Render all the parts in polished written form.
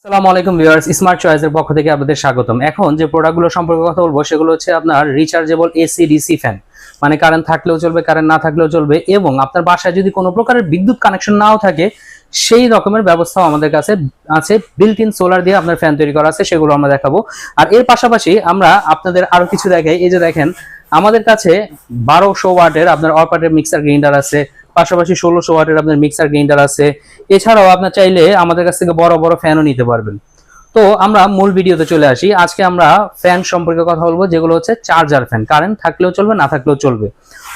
আসসালামু আলাইকুম viewers, smart চয়েসের পক্ষ থেকে আপনাদের স্বাগতম। এখন যে প্রোডাক্টগুলো সম্পর্কে কথা বলবো সেগুলো হচ্ছে আপনার রিচার্জেবল এসি ডিসি ফ্যান। মানে কারেন্ট থাকলেও চলবে, কারেন্ট না থাকলেও চলবে, এবং আপনার বাসায় যদি কোনো প্রকারের বিদ্যুৎ কানেকশন নাও থাকে সেই রকমের ব্যবস্থাও আমাদের কাছে আছে। বিল্ট ইন সোলার দিয়ে আপনার ফ্যান তৈরি করা আছে, সেগুলো আমরা দেখাবো। আর এর পাশাপাশি আমরা আপনাদের আরো কিছু দেখাই। এই যে দেখেন, আমাদের কাছে 1200 ওয়াটের আপনার অপারেটর মিক্সার গ্রাইন্ডার আছে, পাশাপাশি 1600 ওয়াটের আপনার মিক্সার গ্রাইন্ডার আছে। এছাড়াও আপনার চাইলে আমাদের কাছ থেকে বড় বড় ফ্যানও নিতে পারবেন। তো আমরা মূল ভিডিওতে চলে আসি। আজকে আমরা ফ্যান সম্পর্কে কথা বলবো, যেগুলো হচ্ছে চার্জার ফ্যান, কারেন্ট থাকলেও চলবে, না থাকলেও চলবে।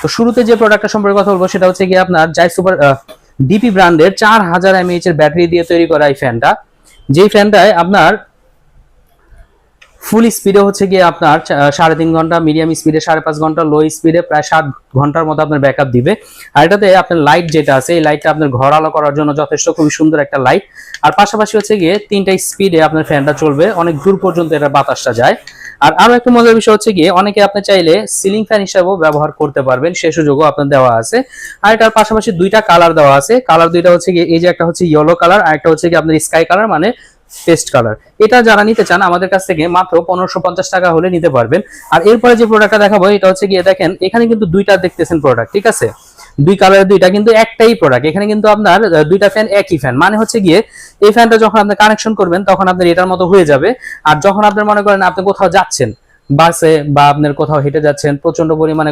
তো শুরুতে যে প্রোডাক্টটা সম্পর্কে কথা বলবো সেটা হচ্ছে কি আপনার জাই সুপার ডিপি ব্র্যান্ডের 4000 mAh এর ব্যাটারি দিয়ে তৈরি করা এই ফ্যানটা। যেই ফ্যানটায় আপনার ফুল স্পিডে হচ্ছে গিয়ে আপনার 3.5 ঘন্টা, মিডিয়াম স্পিডে 5.5 ঘন্টা, লো স্পিডে প্রায় 7 ঘন্টার মতো আপনার ব্যাকআপ দিবে। আর এটাতে আপনার লাইট যেটা আছে, এই লাইটটা আপনার ঘর আলো করার জন্য যথেষ্ট, খুবই সুন্দর একটা লাইট। আর পাশাপাশি হচ্ছে গিয়ে 3টা স্পিডে আপনার ফ্যানটা চলবে, অনেক দূর পর্যন্ত এটা বাতাসটা যায়। আর আরো একটা মজার বিষয় হচ্ছে গিয়ে অনেকে আপনি চাইলে সিলিং ফ্যান হিসেবেও ব্যবহার করতে পারবেন, সে সুযোগও আপনার দেওয়া আছে। আর এটার পাশাপাশি দুইটা কালার দেওয়া আছে। কালার দুইটা হচ্ছে গিয়ে এই যে একটা হচ্ছে ইয়েলো কালার, আর একটা হচ্ছে গিয়ে আপনার স্কাই কালার, মানে পেস্ট কালার। এটা যারা নিতে চান আমাদের কাছ থেকে মাত্র 1550 টাকা হলে নিতে পারবেন। আর এরপরে যে প্রোডাক্টটা দেখাবো এটা হচ্ছে গিয়ে দেখেন, এখানে কিন্তু দুইটা দেখতেছেন প্রোডাক্ট, ঠিক আছে? দুই কালারের দুইটা, কিন্তু একটাই প্রোডাক্ট। এখানে কিন্তু আপনার দুইটা ফ্যান একই ফ্যান, মানে হচ্ছে গিয়ে এই ফ্যানটা যখন আপনি কানেকশন করবেন তখন আপনার এটার মতো হয়ে যাবে। আর যখন আপনার মনে করেন আপনি কোথাও যাচ্ছেন, বাসে বা আপনার কোথাও হেঁটে যাচ্ছেন, প্রচন্ড পরিমাণে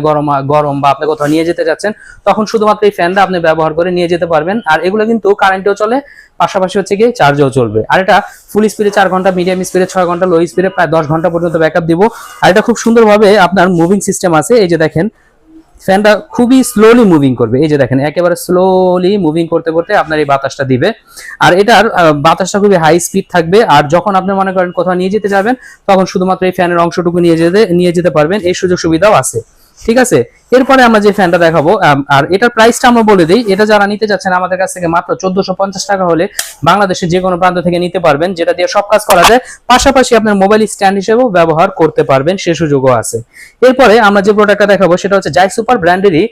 গরম বা আপনি কোথাও নিয়ে যেতে যাচ্ছেন, তখন শুধুমাত্র এই ফ্যানটা আপনি ব্যবহার করে নিয়ে যেতে পারবেন। আর এগুলো কিন্তু কারেন্টেও চলে, পাশাপাশি হচ্ছে গিয়ে চার্জেও চলবে। আর এটা ফুল স্পিডে 4 ঘন্টা, মিডিয়াম স্পিডে 6 ঘন্টা, লো স্পিডে প্রায় 10 ঘন্টা পর্যন্ত ব্যাকআপ দিব। আর এটা খুব সুন্দরভাবে আপনার মুভিং সিস্টেম আছে। এই যে দেখেন, ফ্যানটা খুবই স্লোলি মুভিং করবে। এই যে দেখেন, একেবারে স্লোলি মুভিং করতে করতে আপনার এই বাতাসটা দিবে। আর এটার বাতাসটা খুবই হাই স্পিড থাকবে। আর যখন আপনি মনে করেন কোথাও নিয়ে যেতে যাবেন, তখন শুধুমাত্র এই ফ্যানের অংশটুকু নিয়ে যেতে পারবেন, এই সুযোগ সুবিধাও আছে, ঠিক আছে? এরপরে আমরা যে ফ্যানটা দেখাবো, আর এটার প্রাইসটা আমরা বলে দিই। এটা যারা নিতে যাচ্ছেন আমাদের কাছ থেকে মাত্র 1450 টাকা হলে বাংলাদেশের যে কোনো প্রান্ত থেকে নিতে পারবেন, যেটা দিয়ে সব কাজ করা যায়। পাশাপাশি আপনার মোবাইল স্ট্যান্ড হিসেবেও ব্যবহার করতে পারবেন, সে সুযোগও আছে। এরপরে আমরা যে প্রোডাক্টটা দেখাবো সেটা হচ্ছে জাই সুপার ব্র্যান্ডেরই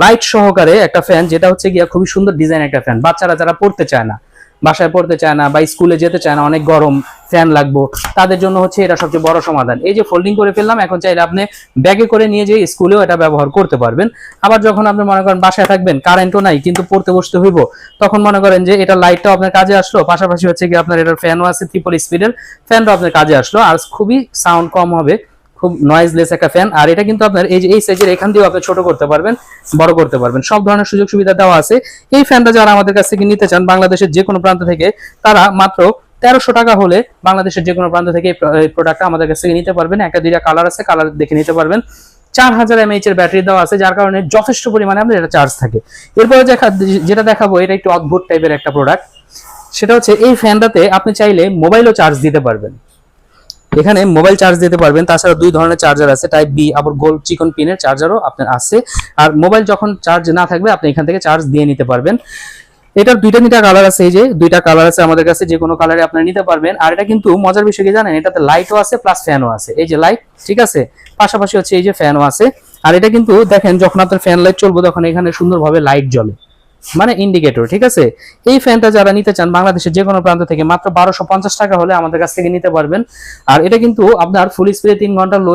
লাইট সহকারে একটা ফ্যান, যেটা হচ্ছে গিয়া খুবই সুন্দর ডিজাইন একটা ফ্যান। বাচ্চারা যারা পড়তে চায় না, বাসায় পড়তে চায় না বা স্কুলে যেতে চায় না, অনেক গরম, ফ্যান লাগবে, তাদের জন্য হচ্ছে এটা সবচেয়ে বড় সমাধান। এই যে ফোল্ডিং করে ফেললাম, এখন চাইলে আপনি ব্যাগে করে নিয়ে যেয়ে স্কুলেও এটা ব্যবহার করতে পারবেন। আবার যখন আপনি মনে করেন বাসায় থাকবেন, কারেন্টও নাই, কিন্তু পড়তে বসতে হইব, তখন মনে করেন যে এটা লাইটটাও আপনার কাজে আসলো, পাশাপাশি হচ্ছে কি আপনার এটার ফ্যানও আছে, ট্রিপল স্পিডের ফ্যানটাও আপনার কাজে আসলো। আর খুবই সাউন্ড কম হবে, খুব নয়েজলেস একটা ফ্যান। আর এটা কিন্তু আপনার এই যে এই সাইজের, এখান দিয়েও আপনি ছোট করতে পারবেন, বড় করতে পারবেন, সব ধরনের সুযোগ সুবিধা দেওয়া আছে। এই ফ্যানটা যারা আমাদের কাছ থেকে নিতে চান বাংলাদেশের যে কোনো প্রান্ত থেকে, তারা মাত্র 1300 টাকা হলে বাংলাদেশের যে কোনো প্রান্ত থেকে এই প্রোডাক্টটা আমাদের কাছ থেকে নিতে পারবেন। একটা দুইটা কালার আছে, কালার দেখে নিতে পারবেন। 4000 mAh এর ব্যাটারি দেওয়া আছে, যার কারণে যথেষ্ট পরিমাণে আপনার এটা চার্জ থাকে। এরপরে যেটা দেখাবো, এটা একটু অদ্ভুত টাইপের একটা প্রোডাক্ট। সেটা হচ্ছে এই ফ্যানটাতে আপনি চাইলে মোবাইলও চার্জ দিতে পারবেন। এখানে মোবাইল চার্জ দিতে পারবেন। তাছাড়া দুই ধরনের চার্জার আছে, টাইপ বি, আবার গোল চিকন পিনের চার্জারও আপনার আছে। আর মোবাইল যখন চার্জ না থাকবে আপনি এখান থেকে চার্জ দিয়ে নিতে পারবেন। এটার দুইটা কালার আছে, এই যে দুইটা কালার আছে আমাদের কাছে, যে কোনো কালারে আপনারা নিতে পারবেন। আর এটা কিন্তু মজার বিষয় কি জানেন, এটাতে লাইটও আছে প্লাস ফ্যানও আছে। এই যে লাইট, ঠিক আছে, পাশাপাশি হচ্ছে এই যে ফ্যানও আছে। আর এটা কিন্তু দেখেন, যখন আপনার ফ্যান লাইট চলবে তখন এখানে সুন্দরভাবে লাইট জ্বলে, মানে ইন্ডিকেটর, ঠিক আছে? এই ফ্যানটা যারা নিতে চান বাংলাদেশের যে কোনো প্রান্ত থেকে মাত্র 1250 টাকা হলে আমাদের কাছ থেকে নিতে পারবেন। আর এটা কিন্তু আপনার ফুল স্পিডে 3 ঘন্টা, লো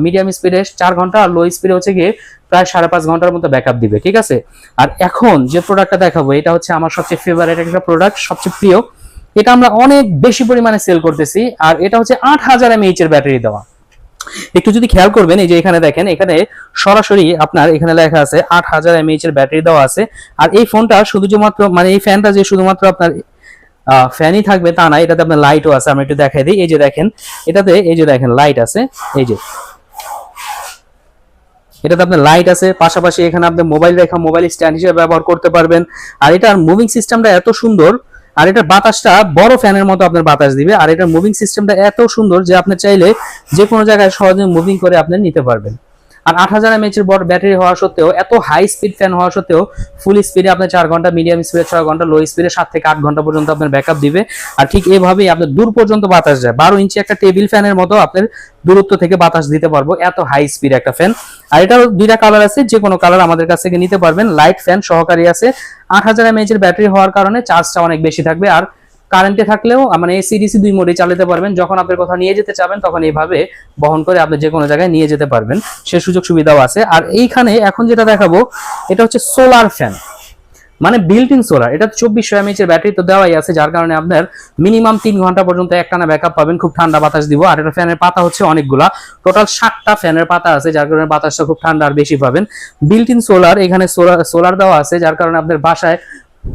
মিডিয়াম স্পিডে 4 ঘন্টা, আর লো স্পিডে হচ্ছে গিয়ে প্রায় 5.5 ঘন্টার মতো ব্যাকআপ দিবে, ঠিক আছে? আর এখন যে প্রোডাক্টটা দেখাবো এটা হচ্ছে আমার সবচেয়ে ফেভারিট একটা প্রোডাক্ট, সবচেয়ে প্রিয়। এটা আমরা অনেক বেশি পরিমাণে সেল করতেছি। আর এটা হচ্ছে 8000 mAh এর ব্যাটারি দেওয়া। একটু যদি খেয়াল করবেন, এই যে এখানে দেখেন, এখানে সরাসরি আপনার এখানে লেখা আছে 8000 mAh এর ব্যাটারি দেওয়া আছে। আর এই ফোনটা শুধুমাত্র, মানে এই ফ্যানটা যে শুধুমাত্র আপনার ফ্যানই থাকবে তা না, এটাতে আপনার লাইটও আছে। আমি একটু দেখাই দিই। এই যে দেখেন, এটাতে এই যে দেখেন লাইট আছে, এই যে এটাতে আপনার লাইট আছে, পাশাপাশি এখানে আপনি মোবাইল রেখা, মোবাইল স্ট্যান্ড হিসেবে ব্যবহার করতে পারবেন। আর এটার মুভিং সিস্টেমটা এত সুন্দর, আর এটার বাতাসটা বড় ফ্যানের মতো আপনার বাতাস দিবে। আর এটার মুভিং সিস্টেমটা এত সুন্দর যে আপনি চাইলে যে কোনো জায়গায় সহজে মুভিং করে আপনি নিতে পারবেন। আর 8000 mAh এর বড় ব্যাটারি হওয়া সত্ত্বেও, এত হাই স্পিড ফ্যান হওয়া সত্ত্বেও, ফুল স্পিডে আপনার 4 ঘন্টা, মিডিয়াম স্পিডে 6 ঘন্টা, লো স্পিডে 7 থেকে 8 ঘন্টা পর্যন্ত আপনার ব্যাকআপ দিবে। আর ঠিক এইভাবেই আপনার দূর পর্যন্ত বাতাস যায়। 12 ইঞ্চি একটা টেবিল ফ্যানের মতো আপনার দূরত্ব থেকে বাতাস দিতে পারবো, এত হাই স্পিড একটা ফ্যান। আর এটার দুইটা কালার আছে, যে কোনো কালার আমাদের কাছ থেকে নিতে পারবেন। লাইট ফ্যান সহকারী আছে। 8000 mAh এর ব্যাটারি হওয়ার কারণে চার্জটা অনেক বেশি থাকবে। আর কারেন্টে থাকলেও মানে এসি ডিসি দুই মোডে চালাতে পারবেন। যখন আপনার কোথাও নিয়ে যেতে চাবেন তখন এইভাবে বহন করে আপনি যে কোনো জায়গায় নিয়ে যেতে পারবেন, সে সুযোগ সুবিধাও আছে। আর এইখানে এখন যেটা দেখাবো এটা হচ্ছে সোলার ফ্যান, মানে বিল্ট ইন সোলার। এটা 2400 mAh এর ব্যাটারি তো দেওয়াই আছে, যার কারণে আপনার মিনিমাম 3 ঘন্টা পর্যন্ত একটানা ব্যাকআপ পাবেন, খুব ঠান্ডা বাতাস দিব। আর এটা ফ্যানের পাতা হচ্ছে অনেকগুলা, টোটাল 7টা ফ্যানের পাতা আছে, যার কারণে বাতাসটা খুব ঠান্ডা আর বেশি পাবেন। বিল্ট ইন সোলার, এখানে সোলার দেওয়া আছে, যার কারণে আপনার বাসায়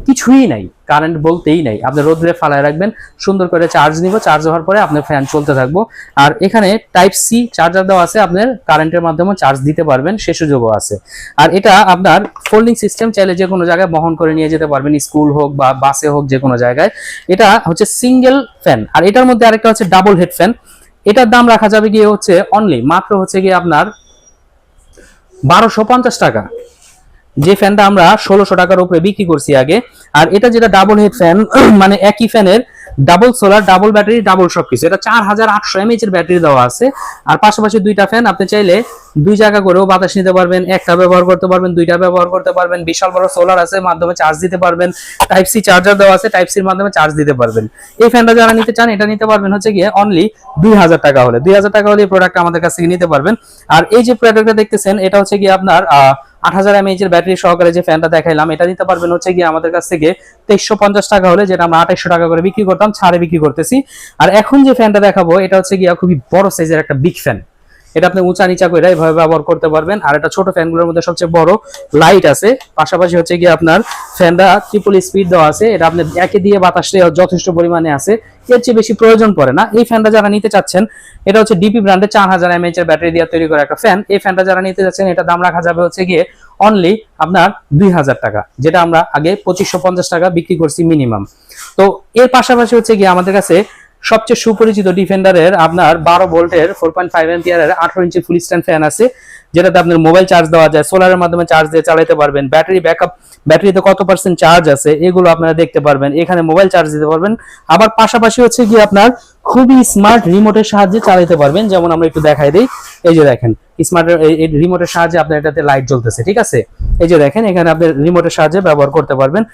কিছুই নাই, কারেন্ট বলতেই নাই। আপনি রোদ্রে ফালায় রাখবেন, সুন্দর করে চার্জ নিব, চার্জ হওয়ার পরে আপনার ফ্যান চলতে থাকবো। আর এখানে টাইপ সি চার্জার দেওয়া আছে, আপনার কারেন্টের মাধ্যমে চার্জ দিতে পারবেন, সে সুযোগও আছে। আর এটা আপনার ফোল্ডিং সিস্টেম, চাইলে যে কোনো জায়গায় বহন করে নিয়ে যেতে পারবেন, স্কুল হোক বা বাসে হোক, যে কোনো জায়গায়। এটা হচ্ছে সিঙ্গেল ফ্যান। আর এটার মধ্যে আরেকটা হচ্ছে ডাবল হেড ফ্যান, এটার দাম রাখা যাবে গিয়ে হচ্ছে অনলি মাত্র হচ্ছে গিয়ে আপনার 1250 টাকা, যে ফ্যানটা আমরা 1600 টাকার উপরে বিক্রি করছি আগে। আর এটা যেটা ডাবল হেড ফ্যান, মানে একই ফ্যানের double solar, double battery, double সবকিছু। এটা 4800 mAh এর ব্যাটারি দেওয়া আছে। আর পাশাপাশি দুইটা ফ্যান, আপনি চাইলে দুই জায়গা করেও বাতাস নিতে পারবেন, একটা ব্যবহার করতে পারবেন, দুইটা ব্যবহার করতে পারবেন। বিশাল বড় সোলার আছে, মাধ্যমে চার্জ দিতে পারবেন। টাইপ সি চার্জার দেওয়া আছে, টাইপ সির মাধ্যমে চার্জ দিতে পারবেন। এই ফ্যানটা যারা নিতে চান এটা নিতে পারবেন হচ্ছে গিয়ে অনলি 2000 টাকা হলে। 2000 টাকা হলে এই প্রোডাক্ট আমাদের কাছ থেকে নিতে পারবেন। আর এই যে প্রোডাক্টটা দেখতেছেন এটা হচ্ছে গিয়ে আপনার 8000 mAh এর ব্যাটারি সহকারে যে ফ্যানটা দেখাইলাম, এটা নিতে পারবেন হচ্ছে গিয়ে আমাদের কাছ থেকে 2350 টাকা হলে, যেটা আমরা 2800 টাকা করে বিক্রি করতাম, ছাড়ে বিক্রি করতেছি। আর এখন যে ফ্যানটা দেখাবো এটা হচ্ছে গিয়ে খুবই বড় সাইজের একটা বিগ ফ্যান, এটা আপনি উঁচা নিচা করে এভাবে ব্যবহার করতে পারবেন। আর এটা ছোট ফ্যানগুলোর মধ্যে সবচেয়ে বড়, লাইট আছে, পাশাপাশি হচ্ছে গিয়ে আপনার ফ্যানটা ট্রিপল স্পিড দেওয়া আছে। এটা আপনি একে দিয়ে বাতাসটা যথেষ্ট পরিমাণে আছে, এর চেয়ে বেশি প্রয়োজন পড়ে না। এই ফ্যানটা যারা নিতে চাচ্ছেন, এটা হচ্ছে ডিপি ব্র্যান্ডের 4000 mAh এর ব্যাটারি দিয়ে তৈরি করা একটা ফ্যান। এই ফ্যানটা যারা নিতে যাচ্ছেন এটা দাম রাখা যাবে হচ্ছে গিয়ে অনলি আপনার 2000 টাকা, যেটা আমরা আগে 2550 টাকা বিক্রি করছি মিনিমাম। তো এর পাশাপাশি হচ্ছে গিয়ে আমাদের কাছে সবচেয়ে সুপরিচিত ডিফেন্ডারের আপনার 12 ভোল্টের 4.5 অ্যাম্পিয়ারের 18 ইঞ্চি ফুল স্ট্যান্ড ফ্যান আছে, যেটাতে আপনার মোবাইল চার্জ দেওয়া যায়, সোলারের মাধ্যমে চার্জ দিয়ে চালাতে পারবেন। ব্যাটারি ব্যাকআপ, ব্যাটারিতে কত পার্সেন্ট চার্জ আছে এগুলো আপনারা দেখতে পারবেন, এখানে মোবাইল চার্জ দিতে পারবেন। আবার পাশাপাশি হচ্ছে গিয়ে আপনার খুবই স্মার্ট রিমোটের সাহায্যে চালাতে পারবেন। যেমন আমরা একটু দেখাই দিই, এই যে দেখেন স্মার্ট রিমোটের সাহায্যে আপনার এটাতে লাইট জ্বলতেছে, ঠিক আছে? এই যে দেখেন এখানে আপনি রিমোটের সাহায্যে ব্যবহার করতে পারবেন।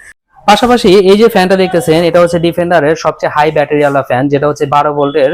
পাশাপাশি এই যে ফ্যানটা দেখতেছেন এটা হচ্ছে ডিফেন্ডারের সবচেয়ে হাই ব্যাটারি ওয়ালা ফ্যান, যেটা হচ্ছে 12 ভোল্টের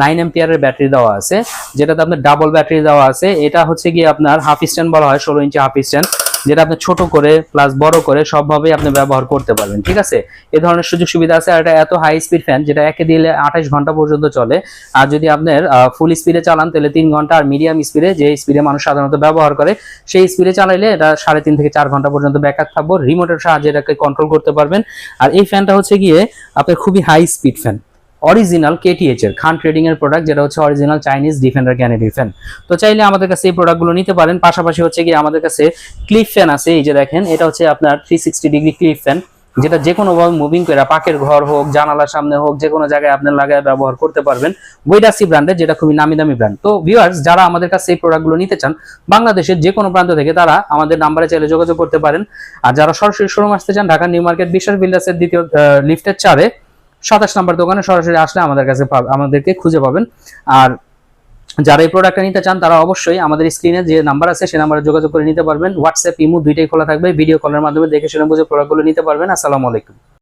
9 অ্যাম্পিয়ারের ব্যাটারি দেওয়া আছে, যেটাতে আপনার ডাবল ব্যাটারি দেওয়া আছে। এটা হচ্ছে গিয়ে আপনার হাফ স্ট্যান্ড বলা হয়, 16 ইঞ্চি হাফ স্ট্যান্ড, যেটা আপনি ছোট করে প্লাস বড় করে সবভাবে আপনি ব্যবহার করতে পারবেন, ঠিক আছে? এই ধরনের সুযোগ সুবিধা আছে। আর এটা এত হাই স্পিড ফ্যান যেটা একে দিলে 28 ঘন্টা পর্যন্ত চলে। আর যদি আপনার ফুল স্পিডে চালান তাহলে 3 ঘন্টা, আর মিডিয়াম স্পিডে, যে স্পিডে মানুষ সাধারণত ব্যবহার করে সেই স্পিডে চালাইলে এটা 3.5 থেকে 4 ঘন্টা পর্যন্ত ব্যাকআপ থাকবে। রিমোটের সাহায্যে এটাকে কন্ট্রোল করতে পারবেন। আর এই ফ্যানটা হচ্ছে গিয়ে আপনার খুবই high speed fan, original KTH এর, খান ট্রেডিং এর প্রোডাক্ট, যেটা হচ্ছে original Chinese defender Kennedy fan. তো চাইলে আমাদের কাছে এই প্রোডাক্টগুলো নিতে পারেন। পাশাপাশি হচ্ছে গিয়ে আমাদের কাছে ক্লিপ ফ্যান আছে, এই যে দেখেন এটা হচ্ছে আপনার 360 ডিগ্রি ক্লিপ ফ্যান, যেটা যে কোনো ভাবে মুভিং করে পাকের ঘর হোক, জানালার সামনে হোক, যে কোনো জায়গায় আপনি লাগায় ব্যবহার করতে পারবেন। ওয়েডাসি ব্র্যান্ডের, যেটা খুবই নামি দামি ব্র্যান্ড। তো ভিউয়ার্স, যারা আমাদের কাছে এই প্রোডাক্টগুলো নিতে চান বাংলাদেশের যে কোনো প্রান্ত থেকে, তারা আমাদের নাম্বারে চাইলে যোগাযোগ করতে পারেন। আর যারা সরাসরি শোরুম আসতে চান, ঢাকা নিউ মার্কেট বিশ্বাস বিল্ডার্সের দ্বিতীয় লিফটের 4-এ 27 নম্বর দোকানে সরাসরি আসলে আমাদেরকে খুঁজে পাবেন। আর যারা এই প্রোডাক্টটা নিতে চান তারা অবশ্যই আমাদের স্ক্রিনে যে নাম্বার আছে সেই নাম্বারে যোগাযোগ করে নিতে পারবেন। হোয়াটসঅ্যাপ, ইমো দুইটাই খোলা থাকবে, ভিডিও কলের মাধ্যমে দেখে শুনে বুঝে প্রোডাক্টগুলো নিতে পারবেন। আসসালামু আলাইকুম।